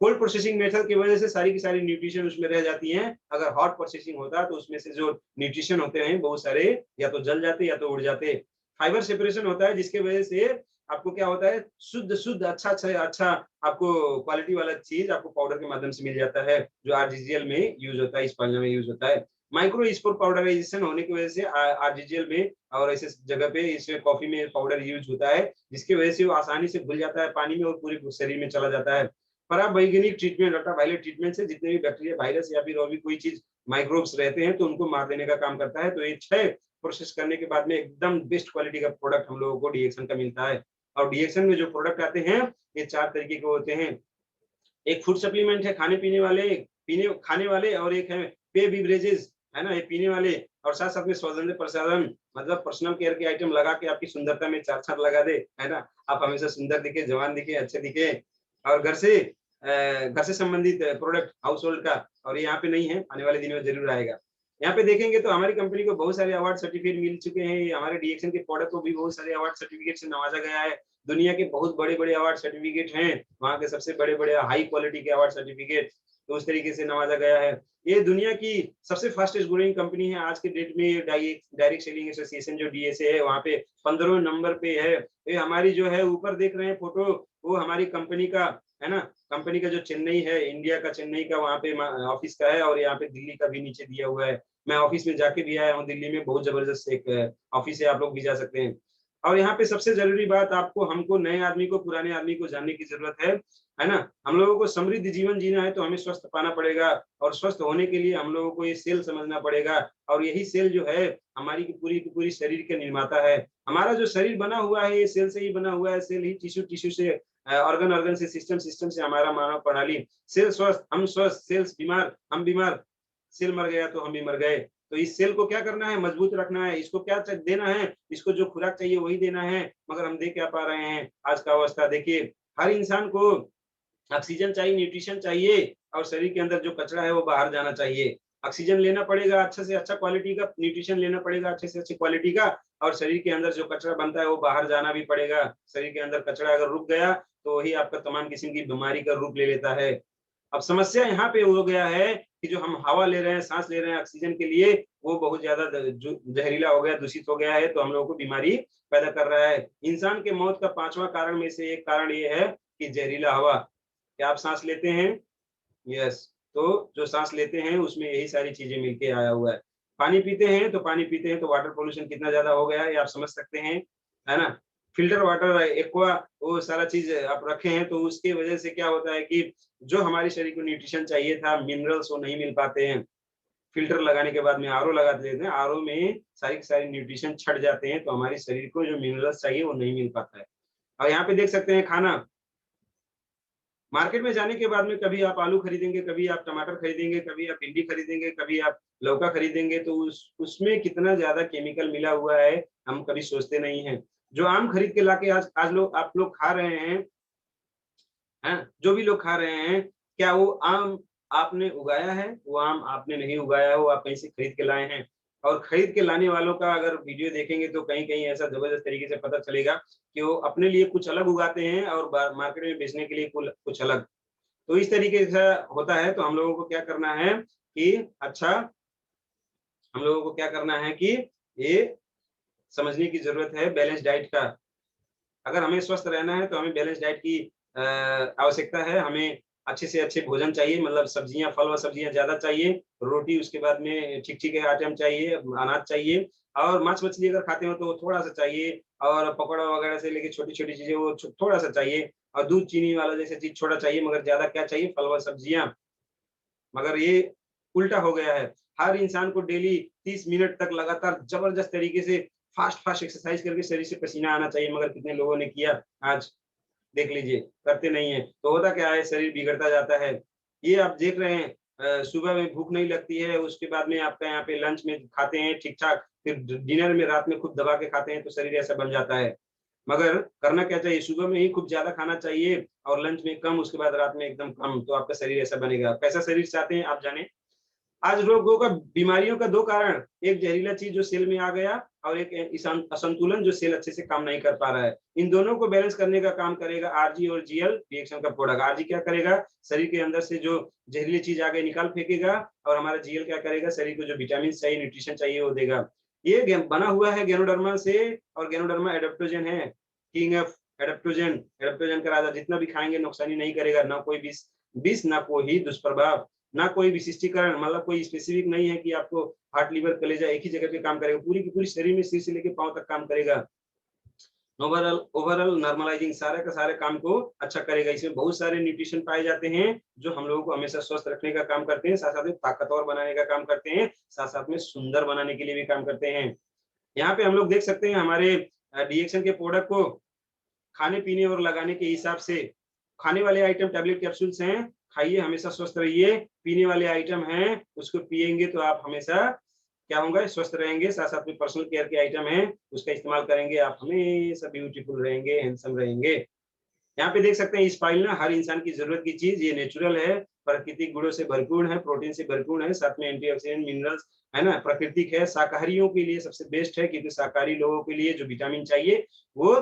कोल्ड प्रोसेसिंग मेथड की वजह से सारी की सारी न्यूट्रिशन उसमें रह जाती हैं। अगर हॉट प्रोसेसिंग होता तो उसमें से जो न्यूट्रिशन होते हैं बहुत सारे या तो जल जाते या तो उड़ जाते। फाइबर सेपरेशन होता है, जिसके वजह से आपको क्या होता है, शुद्ध शुद्ध अच्छा अच्छा अच्छा आपको क्वालिटी वाला चीज आपको पाउडर के माध्यम से मिल जाता है, जो आरजीजीएल में यूज होता है, इस पालना में यूज होता है। माइक्रो स्पोर पाउडराइजेशन होने की वजह से आरजीजीएल में और ऐसे जगह पे इसमें कॉफी में पाउडर यूज होता है, जिसकी वजह से वो आसानी से घुल जाता है पानी में और पूरे शरीर में चला जाता है। पराबैंगनी ट्रीटमेंट, अल्ट्रावायलेट ट्रीटमेंट से जितने भी बैक्टीरिया, वायरस या फिर और भी कोई चीज माइक्रोब्स रहते हैं तो उनको मार देने का काम करता है। तो ये 6 प्रोसेस करने के बाद में एकदम बेस्ट क्वालिटी का प्रोडक्ट हम लोगों को डीएक्सन का मिलता है। और डीएक्सन में जो प्रोडक्ट आते हैं ये 4 तरीके के होते हैं। एक फूड सप्लीमेंट है, खाने पीने वाले, पीने खाने वाले, और एक है पे बिवरेजेस, है ना, ये पीने वाले, और साथ साथ में सौंदर्य प्रसाधन मतलब पर्सनल केयर के आइटम लगा के आपकी सुंदरता में चार चांद लगा दे, है ना? आप हमेशा सुंदर दिखे, जवान दिखे, अच्छे दिखे। और घर से संबंधित प्रोडक्ट हाउस होल्ड का, और ये यहाँ पे नहीं है, आने वाले दिनों में जरूर आएगा। यहाँ पे देखेंगे तो हमारी कंपनी को बहुत सारे अवार्ड सर्टिफिकेट मिल चुके हैं। ये हमारे डीएक्शन के प्रोडक्ट को भी बहुत सारे अवार्ड सर्टिफिकेट से नवाजा गया है। दुनिया के बहुत बड़े-बड़े अवार्ड सर्टिफिकेट हैं, वहाँ के सबसे बड़े-बड़े हाई क्वालिटी के अवार्ड सर्टिफिकेट, तो उस तरीके से नवाजा गया है। ये दुनिया की सबसे फास्टेस्ट ग्रोइंग कंपनी है आज के डेट में। डायरेक्ट सेलिंग एसोसिएशन जो डीएसए है, वहाँ पे 15वें नंबर पे है। ये हमारी जो है ऊपर देख रहे हैं फोटो, वो हमारी कंपनी का है ना, कंपनी का जो चेन्नई है, इंडिया का चेन्नई का वहाँ पे ऑफिस का है, और यहाँ पे दिल्ली का भी नीचे दिया हुआ है। मैं ऑफिस में जाके भी आया हूँ दिल्ली में, बहुत जबरदस्त एक ऑफिस है, आप लोग भी जा सकते हैं। और यहाँ पे सबसे जरूरी बात, आपको हमको नए आदमी को पुराने आदमी को जानने की जरूरत है ना? हम लोगों को समृद्ध जीवन जीना है तो हमें स्वस्थ पाना पड़ेगा, और स्वस्थ होने के लिए हम लोगों को ये सेल समझना पड़ेगा, और यही सेल जो है हमारी की पूरी शरीर के निर्माता है। हमारा जो शरीर बना हुआ है ये सेल से ही बना हुआ है, सेल ही टिश्यू से, ऑर्गन से, सिस्टम से हमारा मानव प्रणाली। सेल स्वस्थ, हम स्वस्थ, सेल्स बीमार, हम बीमार, सेल मर गया तो हम भी मर गए। तो इस सेल को क्या करना है? मजबूत रखना है। इसको क्या देना है? इसको जो खुराक चाहिए वही देना है, मगर हम दे क्या पा रहे हैं? आज का अवस्था देखिए, हर इंसान को ऑक्सीजन चाहिए, न्यूट्रिशन चाहिए, और शरीर के अंदर जो कचरा है वो बाहर जाना चाहिए। ऑक्सीजन लेना पड़ेगा, अच्छा से अच्छा क्वालिटी का न्यूट्रिशन लेना पड़ेगा, अच्छे से अच्छी क्वालिटी का, और शरीर के अंदर जो कचरा बनता है वो बाहर जाना भी पड़ेगा। शरीर के अंदर कचरा अगर रुक गया तो वही आपका तमाम किस्म की बीमारी का रूप ले लेता है। अब समस्या यहाँ पे हो गया है कि जो हम हवा ले रहे हैं, सांस ले रहे हैं ऑक्सीजन के लिए, वो बहुत ज्यादा जहरीला हो गया, दूषित हो गया है, तो हम लोगों को बीमारी पैदा कर रहा है। इंसान के मौत का 5वां कारण में से एक कारण ये है कि जहरीला हवा। क्या आप सांस लेते हैं? यस। तो जो सांस लेते हैं उसमें यही सारी चीजें मिलके आया हुआ है। पानी पीते हैं तो वाटर पोल्यूशन कितना ज्यादा हो गया है ये आप समझ सकते हैं, है ना? फिल्टर वाटर, एक्वा, वो सारा चीज आप रखे हैं, तो उसकी वजह से क्या होता है कि जो हमारे शरीर को न्यूट्रिशन चाहिए था, मिनरल्स, वो नहीं मिल पाते हैं। फिल्टर लगाने के बाद में आरओ लगा देते हैं, आरओ में सारी की सारी न्यूट्रिशन छट जाते हैं, तो हमारे शरीर को जो मिनरल्स चाहिए वो नहीं मिल पाता है। और यहाँ पे देख सकते हैं खाना, मार्केट में जाने के बाद में कभी आप आलू खरीदेंगे, कभी आप टमाटर खरीदेंगे, कभी आप भिंडी खरीदेंगे, कभी आप लौका खरीदेंगे, तो उसमें कितना ज्यादा केमिकल मिला हुआ है हम कभी सोचते नहीं हैं। जो आम खरीद के लाके आज आज लोग आप लोग खा रहे हैं, जो भी लोग खा रहे हैं, क्या वो आम आपने उगाया है? वो आम आपने नहीं उगाया है, वो आप कहीं से खरीद के लाए हैं। और खरीद के लाने वालों का अगर वीडियो देखेंगे तो कहीं-कहीं ऐसा जबरदस्त तरीके से पता चलेगा कि वो अपने लिए कुछ अलग उगाते हैं और मार्केट में बेचने के लिए कुछ अलग। तो इस तरीके से होता है, तो हम लोगों को क्या करना है कि अच्छा, हम लोगों को क्या करना है कि ये समझने की ज़रूरत है बैलेंस डाइट का। अगर हमें स्वस्थ रहना है तो हमें बैलेंस डाइट की आवश्यकता है। हमें अच्छे से अच्छे भोजन चाहिए, मतलब सब्जियाँ, फल व सब्जियाँ ज़्यादा चाहिए, रोटी उसके बाद में ठीक-ठीक है आइटम चाहिए, अनाज चाहिए, और मांस-मछली अगर खाते हो तो थोड़ा-सा चाहिए, और पकौड़ा वगैरह से लेके छोटी-छोटी चीज़ें वो थोड़ा-सा चाहिए, और दूध, चीनी वाला जैसे चीज़ छोड़ा चाहिए, मगर ज़्यादा क्या चाहिए? फल व सब्जियाँ। मगर ये उल्टा हो गया है। हर इंसान को डेली 30 मिनट तक लगातार जबरदस्त तरीके से फास्ट एक्सरसाइज करके शरीर से पसीना आना चाहिए, मगर कितने लोगों ने किया आज? देख लीजिए, करते नहीं हैं। तो होता क्या है? शरीर बिगड़ता जाता है। ये आप देख रहे हैं, सुबह में भूख नहीं लगती है, उसके बाद में आपका यहाँ पे लंच में खाते हैं ठीक-ठाक, फिर डिनर में रात में खूब दबा के खाते हैं, तो शरीर ऐसा बन जाता है। मगर करना क्या चाहिए? सुबह में ही खूब ज़्यादा खाना चाहिए, और लंच में कम, उसके बाद रात में एकदम कम, तो आपका शरीर ऐसा बनेगा। कैसा शरीर चाहते हैं आप जानें? आज लोगों का बीमारियों का 2 कारण, एक जहरीला चीज़ जो सेल में आ गया, और एक असंतुलन जो सेल अच्छे से काम नहीं कर पा रहा है। इन दोनों को बैलेंस करने का काम करेगा आरजी और जीएल रिएक्शन का प्रोडक्ट। आरजी क्या करेगा? शरीर के अंदर से जो जहरीली चीज़ आ गई निकाल फेंकेगा, और हमारा जीएल क्या करेगा? शरीर को जो विटामिन्स चाहिए, न्यूट्रिशन चाहिए वो देगा। ये बना हुआ है गैनोडर्मा से, और गैनोडर्मा एडाप्टोजन है, किंग ऑफ एडाप्टोजन, एडाप्टोजन का राजा। जितना भी खाएँगे नुकसान ही नहीं करेगा, ना कोई विष विष, ना कोई दुष्प्रभाव, ना कोई विशिष्टीकरण, मतलब कोई स्पेसिफिक नहीं है कि आपको हार्ट, लिवर, कलेजा एक ही जगह पे काम करेगा, पूरी की पूरी शरीर में सिर से लेके पाँव तक काम करेगा। ओवरऑल ओवरऑल नॉर्मलाइजिंग सारे का सारे काम को अच्छा करेगा। इसमें बहुत सारे न्यूट्रिशन पाए जाते हैं जो हम लोगों को हमेशा स्वस्थ रखने का काम करते हैं, साथ-साथ में ताकतवर बनाने का काम करते हैं, साथ-साथ में सुंदर बनाने के लिए भी काम करते हैं। यहाँ पे हम लोग देख सकते हैं हमारे डीएक्शन के प्रोडक्ट को खाने-पीने और लगाने के हिसाब से। खाने वाले आइटम टैबलेट कैप्सूल्स हैं, खाइए हमेशा स्वस्थ रहिए। पीने वाले आइटम हैं, उसको पिएँगे तो आप हमेशा क्या होगा, स्वस्थ रहेंगे, साथ-साथ में पर्सनल केयर के आइटम हैं, उसका इस्तेमाल करेंगे, आप हमेशा ब्यूटीफुल रहेंगे, हैंडसम रहेंगे। यहाँ पे देख सकते हैं स्पाइल ना हर इंसान की जरूरत की चीज, ये नेचुरल है, प्राकृतिक गुणों से भरपूर है, प्रोटीन से भरपूर है, साथ में एंटीऑक्सीडेंट मिनरल्स है ना, प्राकृतिक है, शाकाहारियों के लिए सबसे बेस्ट है, क्योंकि शाकाहारी लोगों के लिए जो विटामिन चाहिए वो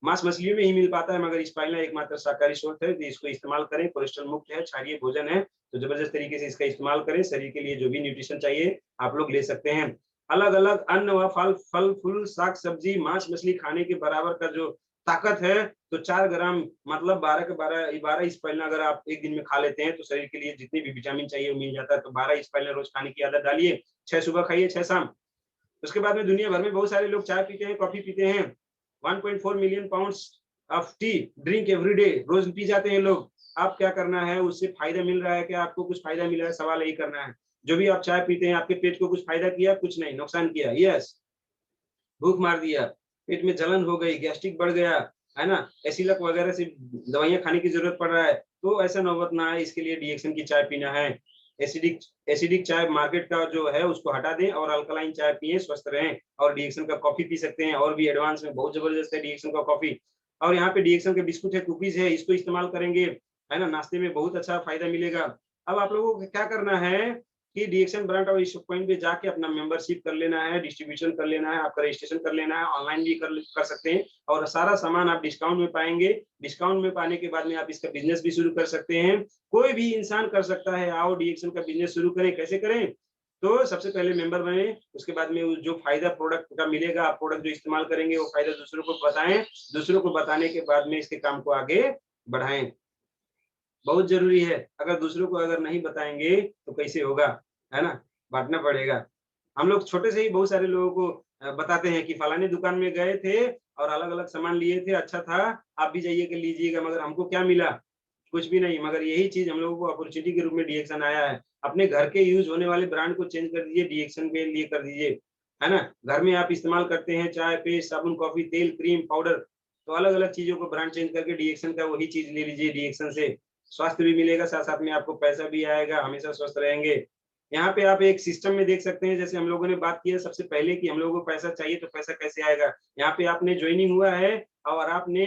मांस मछलियों में ही मिल पाता है, मगर स्पाइरलिना एकमात्र शाकाहारी स्रोत है, तो इसको इस्तेमाल करें, कोलेस्ट्रॉल मुक्त है, क्षारीय भोजन है, तो जबरदस्त तरीके से इसका इस्तेमाल करें, शरीर के लिए जो भी न्यूट्रिशन चाहिए आप लोग ले सकते हैं। अलग अलग अन्न व फल फल फूल साग सब्जी मांस मछली खाने के बराबर का जो ताकत है, तो 4 ग्राम मतलब 12 के 12 स्पाइरलिना अगर आप एक दिन में खा लेते हैं तो शरीर के लिए जितने भी विटामिन चाहिए वो मिल जाता है। तो 12 स्पाइरलिना रोज खाने की आदत डालिए, 6 सुबह खाइए, 6 शाम। उसके बाद में दुनिया भर में बहुत सारे लोग चाय पीते हैं, कॉफी पीते हैं। 1.4 million pounds of tea drink every day, रोज पी जाते हैं लोग। आप क्या करना है, उससे फायदा मिल रहा है क्या, आपको कुछ फायदा मिला है, सवाल यही करना है। जो भी आप चाय पीते हैं आपके पेट को कुछ फायदा किया, कुछ नहीं, नुकसान किया। यस, भूख मार दिया, पेट में जलन हो गई, गैस्ट्रिक बढ़ गया, है ना, एसिलक वगैरह से दवाइयाँ खाने की जरूरत पड़ रहा है, तो ऐसा नौबत ना आए, इसके लिए डीएक्सन की चाय पीना है। एसिडिक एसिडिक चाय मार्केट का जो है उसको हटा दें और अल्कलाइन चाय पिए, स्वस्थ रहें। और डीएक्सन का कॉफी पी सकते हैं, और भी एडवांस में बहुत जबरदस्त है डीएक्सन का कॉफी। और यहाँ पे डीएक्सन के बिस्कुट है, कुकीज है, इसको इस्तेमाल करेंगे, है ना, नाश्ते में बहुत अच्छा फायदा मिलेगा। अब आप लोगों को क्या करना है कि डीएक्सन ब्रांड और इस पॉइंट पे जाके अपना मेंबरशिप कर लेना है, डिस्ट्रीब्यूशन कर लेना है, आपका रजिस्ट्रेशन कर लेना है, ऑनलाइन भी कर सकते हैं, और सारा सामान आप डिस्काउंट में पाएंगे। डिस्काउंट में पाने के बाद में आप इसका बिजनेस भी शुरू कर सकते हैं, कोई भी इंसान कर सकता है। आओ डीएक्सन का बिजनेस शुरू करें। कैसे करें, तो सबसे पहले मेंबर बने, उसके बाद में जो फायदा प्रोडक्ट का मिलेगा, आप प्रोडक्ट जो इस्तेमाल करेंगे वो फायदा दूसरों को बताएं, दूसरों को बताने के बाद में इसके काम को आगे बढ़ाएं। बहुत जरूरी है, अगर दूसरों को अगर नहीं बताएंगे तो कैसे होगा, है ना, बांटना पड़ेगा। हम लोग छोटे से ही बहुत सारे लोगों को बताते हैं कि फलाने दुकान में गए थे और अलग अलग सामान लिए थे, अच्छा था, आप भी जाइए के लीजिएगा, मगर हमको क्या मिला, कुछ भी नहीं। मगर यही चीज हम लोगों को अपॉर्चुनिटी के रूप में डीएक्सन आया है। अपने घर के यूज होने वाले ब्रांड को चेंज कर दीजिए, डीएक्सन के लिए कर दीजिए, है ना। घर में आप इस्तेमाल करते हैं चाय, पेस्ट, साबुन, कॉफी, तेल, क्रीम, पाउडर, तो अलग अलग चीजों को ब्रांड चेंज करके डीएक्सन का वही चीज ले लीजिए। डीएक्सन से स्वास्थ्य भी मिलेगा, साथ साथ में आपको पैसा भी आएगा, हमेशा स्वस्थ रहेंगे। यहाँ पे आप एक सिस्टम में देख सकते हैं, जैसे हम लोगों ने बात की है सबसे पहले कि हम लोगों को पैसा चाहिए, तो पैसा कैसे आएगा। यहाँ पे आपने ज्वाइनिंग हुआ है और आपने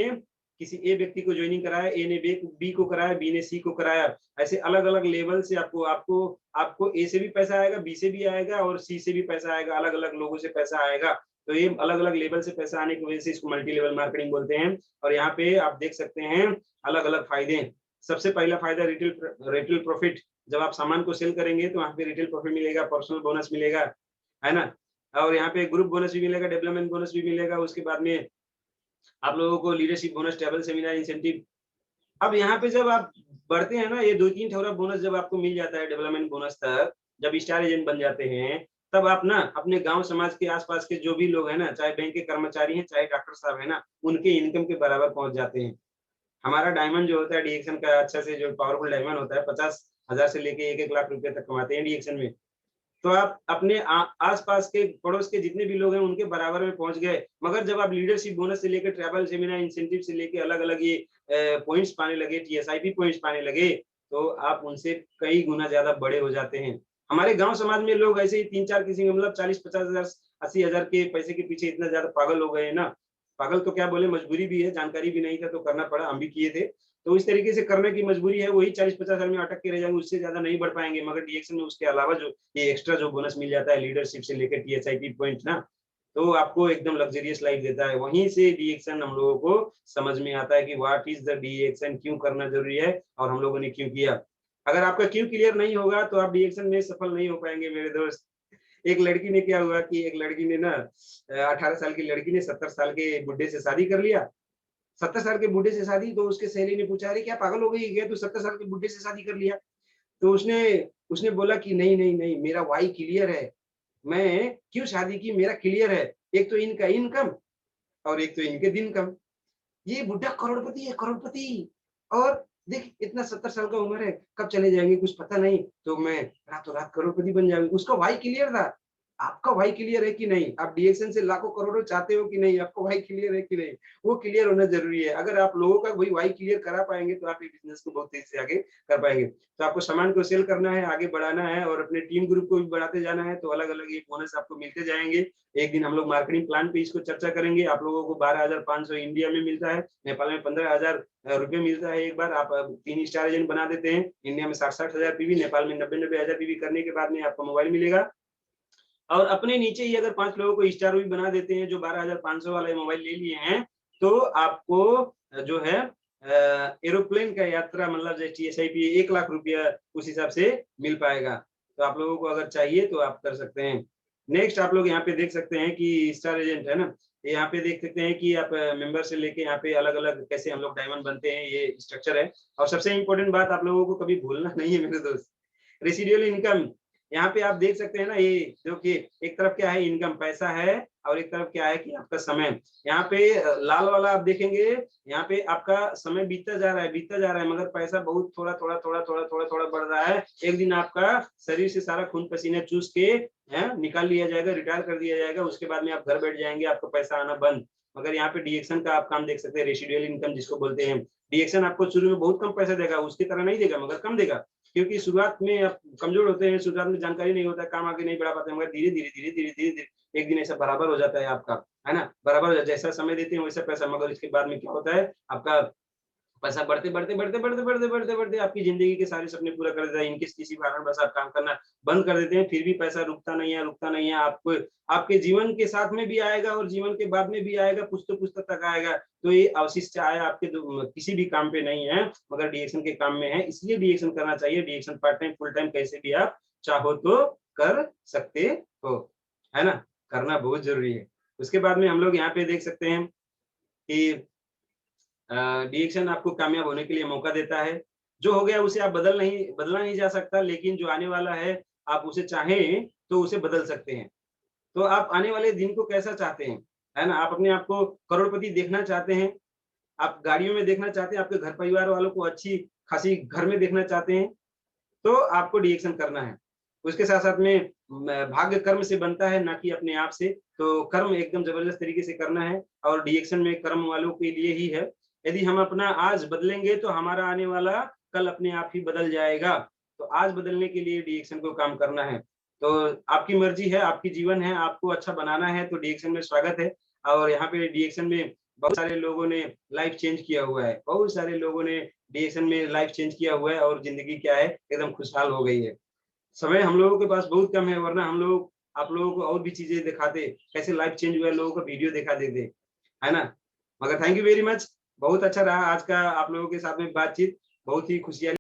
किसी ए व्यक्ति को ज्वाइनिंग कराया, ए ने बी को कराया, बी ने सी को कराया, ऐसे अलग अलग लेवल से आपको आपको आपको ए से भी पैसा आएगा, बी से भी आएगा और सी से भी पैसा आएगा, अलग अलग लोगों से पैसा आएगा। तो ये अलग अलग लेवल से पैसा आने की वजह से इसको मल्टी लेवल मार्केटिंग बोलते हैं। और यहाँ पे आप देख सकते हैं अलग अलग फायदे। सबसे पहला फायदा रिटेल प्रॉफिट, जब आप सामान को सेल करेंगे तो वहाँ पे रिटेल प्रॉफिट मिलेगा, पर्सनल बोनस मिलेगा, है ना। और यहाँ पे ग्रुप बोनस भी मिलेगा, डेवलपमेंट बोनस भी मिलेगा। उसके बाद में आप लोगों को leadership bonus, table seminar incentive. अब यहाँ पे जब आप बढ़ते हैं ना, ये 2-3 ठोरा बोनस जब आपको मिल जाता है डेवलपमेंट बोनस तक, जब स्टार एजेंट बन जाते हैं, तब आप ना अपने गांव समाज के आसपास के जो भी लोग हैं ना, चाहे बैंक के कर्मचारी हैं, चाहे डॉक्टर साहब है ना, उनके इनकम के बराबर पहुंच जाते हैं। हमारा डायमंड जो होता है डीएक्शन का, अच्छा से जो पावरफुल डायमंड होता है, 50,000 से लेके 1-1 लाख रुपए तक कमाते हैं डीएक्शन में। तो आप अपने आस-पास के पड़ोस के जितने भी लोग हैं उनके बराबर में पहुंच गए। मगर जब आप लीडरशिप बोनस से लेकर ट्रैवल सेमिनार इंसेंटिव से लेके अलग-अलग ये पॉइंट्स पाने लगे, टीएसआईपी पॉइंट्स पाने लगे, तो आप उनसे कई गुना ज्यादा बड़े हो जाते हैं। हमारे गांव समाज में लोग ऐसे ही 3-4 किसी के मतलब 40-50 हजार 80 हजार के पैसे के पीछे इतना ज्यादा पागल हो गए हैं ना। पागल तो क्या बोले, मजबूरी भी है, जानकारी भी नहीं था तो करना पड़ा, हम भी किए थे। तो इस तरीके से करने की मजबूरी है, वही 40-50 हजार में अटक के रह जाएंगे, उससे ज्यादा नहीं बढ़ पाएंगे। मगर डीएक्शन में उसके अलावा जो ये एक्स्ट्रा जो बोनस मिल जाता है लीडरशिप से लेकर टीएसआईपी पॉइंट ना, तो आपको एकदम लग्जरियस लाइफ देता है। वहीं से डीएक्शन हम लोगों को समझ में आता है कि व्हाट इज द डीएक्शन, क्यों करना जरूरी है और हम लोगों ने क्यों किया। अगर आपका क्यों क्लियर नहीं होगा तो आप डीएक्शन में सफल नहीं हो पाएंगे मेरे दोस्त। एक लड़की ने क्या हुआ कि एक लड़की ने ना 18 साल की लड़की ने 70 साल के बुड्ढे से शादी कर लिया। 70 साल के बूढ़े से शादी, तो उसके सहेली ने पूछा, अरे क्या पागल हो गई क्या, तू 70 साल के बूढ़े से शादी कर लिया। तो उसने उसने बोला कि नहीं नहीं नहीं, मेरा वाई क्लियर है, मैं क्यों शादी की, मेरा क्लियर है। एक तो इनका इनकम और एक तो इनके दिन कम। ये बुढ़ा करोड़पति है, करोड़पति। और देख इतना 70 साल का उम्र है, कब चले जाएंगे कुछ पता नहीं, तो मैं रातों रात करोड़पति बन जाऊंगी। उसका वाई क्लियर था। आपका व्हाई क्लियर है कि नहीं? आप डीएक्शन से लाखों करोड़ों चाहते हो कि नहीं? आपका व्हाई क्लियर है कि नहीं? वो क्लियर होना ज़रूरी है। अगर आप लोगों का वही व्हाई क्लियर करा पाएँगे तो आप ये बिज़नेस को बहुत तेज़ी से आगे कर पाएँगे। तो आपको सामान को सेल करना है, आगे बढ़ाना है और अपने टीम ग्रुप को भी बढ़ाते जाना है, तो अलग-अलग ये बोनस आपको मिलते जाएँगे। एक दिन हम लोग मार्केटिंग प्लान पे इसको चर्चा करेंगे। आप लोगों को 12,500 इंडिया में मिलता है, नेपाल में 15,000 रुपए मिलता है एक बार। आप 3 स्टार एजेंट बना देते हैं। इंडिया में 60-60 हज़ार पीवी, नेपाल में 90-90 हज़ार पीवी करने के बाद में आपको मोबाइल मिलेगा। और अपने नीचे ही अगर 5 लोगों को स्टार भी बना देते हैं जो 12,500 वाला मोबाइल ले लिए हैं, तो आपको जो है एरोप्लेन का यात्रा मतलब जैसे एसआईपी 1 लाख रुपया उस हिसाब से मिल पाएगा। तो आप लोगों को अगर चाहिए तो आप कर सकते हैं। नेक्स्ट आप लोग यहाँ पे देख सकते हैं कि स्टार एजेंट है ना, यहाँ पे देख सकते हैं कि आप मेंबर से लेके यहाँ पे अलग-अलग कैसे हम लोग डायमंड बनते हैं, ये स्ट्रक्चर है। और सबसे इम्पोर्टेंट बात आप लोगों को कभी भूलना नहीं है मेरे दोस्त, रेसिडुअल इनकम। यहाँ पे आप देख सकते हैं ना, ये जो कि एक तरफ क्या है इनकम पैसा है और एक तरफ क्या है कि आपका समय। यहाँ पे लाल वाला आप देखेंगे, यहाँ पे आपका समय बीतता जा रहा है, बीतता जा रहा है, मगर पैसा बहुत थोड़ा बढ़ रहा है। एक दिन आपका शरीर से सारा खून पसीना चूस के निकाल लिया जाएगा, रिटायर कर दिया जाएगा। उसके बाद में आप घर बैठ जाएंगे, आपको पैसा आना बंद। मगर यहाँ पे डीएक्शन का आप काम देख सकते हैं, रेसिडुअल इनकम जिसको बोलते हैं। डीएक्शन आपको शुरू में बहुत कम पैसा देगा, उसकी तरह नहीं देगा मगर कम देगा, क्योंकि शुरुआत में आप कमजोर होते हैं, शुरुआत में जानकारी नहीं होता है, काम आगे नहीं बढ़ा पाते हैं, मगर धीरे-धीरे एक दिन ऐसा बराबर हो जाता है आपका, है ना? बराबर हो जाता है, जैसा समय देते हैं वैसा पैसा, मगर इसके बाद में क्या होता है, आपका पैसा बढ़ते आपकी ज़िंदगी के सारे सपने पूरा कर देता है। इन केस किसी कारणवश आप काम करना बंद कर देते हैं, फिर भी पैसा रुकता नहीं है। आपको आपके जीवन के साथ में भी आएगा और जीवन के बाद में भी आएगा, पुश्तों-पुश्तों तक आएगा। तो ये अवशिष्ट आय आपके किसी भी काम पे नहीं है, मगर डीएक्शन के काम में है, इसलिए डीएक्शन करना चाहिए। डीएक्शन पार्ट टाइम, फुल टाइम कैसे भी आप चाहो तो कर सकते हो, है ना? करना बहुत ज़रूरी है। उसके बाद में हम लोग यहाँ पे देख सकते हैं कि डिएक्शन आपको कामयाब होने के लिए मौका देता है। जो हो गया उसे आप बदला नहीं जा सकता, लेकिन जो आने वाला है, आप उसे चाहें तो उसे बदल सकते हैं। तो आप आने वाले दिन को कैसा चाहते हैं? है ना? आप अपने आप को करोड़पति देखना चाहते हैं, आप गाड़ियों में देखना चाहते हैं, आपके घर परिवार वालों को अच्छी-खासी घर में देखना चाहते हैं, तो आपको डिएक्शन करना है। उसके साथ-साथ में भाग्य कर्म से बनता है, ना कि अपने आप से। तो कर्म एकदम ज़बरदस्त तरीके से करना है और डिएक्शन में कर्म वालों के लिए ही है। यदि हम अपना आज बदलेंगे तो हमारा आने वाला कल अपने आप ही बदल जाएगा। तो आज बदलने के लिए डिएक्शन को काम करना है। तो आपकी मर्ज़ी है, आपकी जीवन है, आपको अच्छा बनाना है तो डिएक्शन में स्वागत है। और यहाँ पे डिएक्शन में बहुत सारे लोगों ने लाइफ़ चेंज किया हुआ है। बहुत सारे लोगों ने डिएक्शन में लाइफ़ चेंज किया हुआ है और ज़िंदगी क्या है, एकदम खुशहाल हो गई है। समय हम लोगों के पास बहुत कम है, वरना हम लोग आप लोगों को और भी चीज़ें दिखाते, कैसे लाइफ़ चेंज हुआ है लोगों का वीडियो दिखा देते, है ना? मगर थैंक यू वेरी मच। बहुत अच्छा रहा आज का आप लोगों के साथ में बातचीत, बहुत ही खुशियाँ